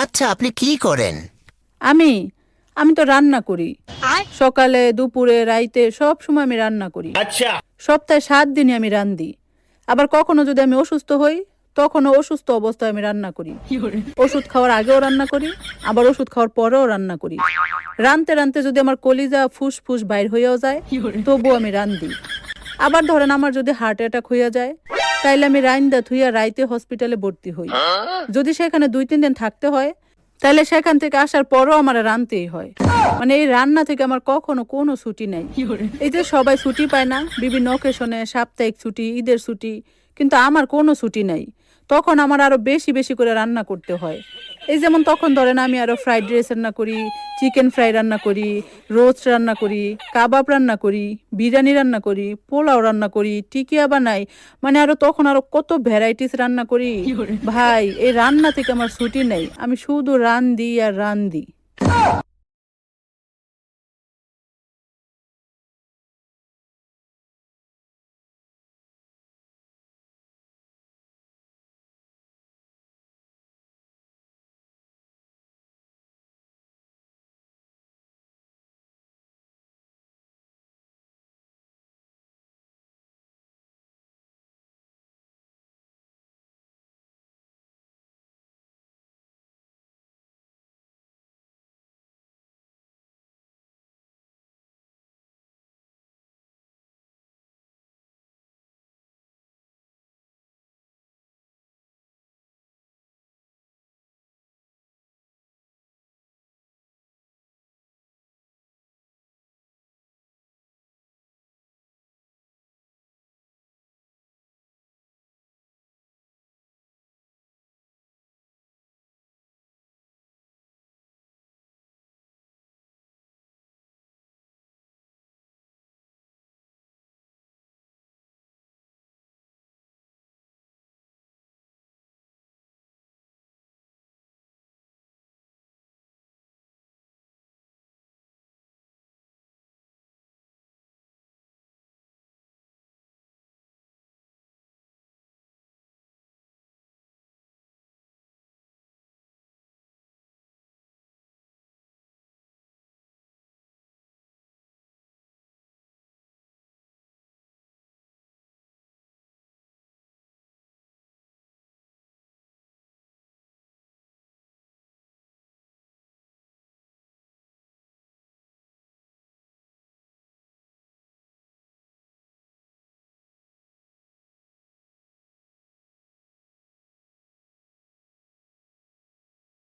আচ্ছা, আপনি কি করেন? আমি আমি তো রান্না করি। সকালে, দুপুরে, রাইতে সব সময় আমি রান্না করি। সপ্তাহে 7 দিনই আমি রান্ধি। আবার কখনো যদি আমি অসুস্থ হই, তখনও অসুস্থ অবস্থায় আমি রান্না করি। ওষুধ খাওয়ার আগেও রান্না করি, আবার ওষুধ খাওয়ার পরেও রান্না করি। রানতে রানতে যদি আমার কলিজা ফুসফুস বাইর হইয়াও যায়, তবুও আমি রান্ধি। আবার ধরেন আমার যদি হার্ট অ্যাটাক হইয়া যায়, তাইলে আমি রাইন্দা থুইয়া রাইতে হসপিটালে ভর্তি হই। যদি সেখানে 2-3 দিন থাকতে হয়, তাহলে সেখান থেকে আসার পরও আমার রানতেই হয়। মানে এই রান্না থেকে আমার কখনো কোনো ছুটি নাই। এই যে সবাই ছুটি পায় না বিভিন্ন অকেশনে, সাপ্তাহিক ছুটি, ঈদের ছুটি, কিন্তু আমার কোনো ছুটি নাই। তখন আমার আরো বেশি বেশি করে রান্না করতে হয়। এই যেমন তখন ধরেন আমি আরো ফ্রাইড রাইস রান্না করি, চিকেন ফ্রাই রান্না করি, রোস্ট রান্না করি, কাবাব রান্না করি, বিরিয়ানি রান্না করি, পোলাও রান্না করি, টিকিয়া বানাই। মানে আরো তখন আরো কত ভ্যারাইটিস রান্না করি। ভাই, এই রান্না থেকে আমার ছুটি নেই। আমি শুধু রান্ধি আর রান্ধি।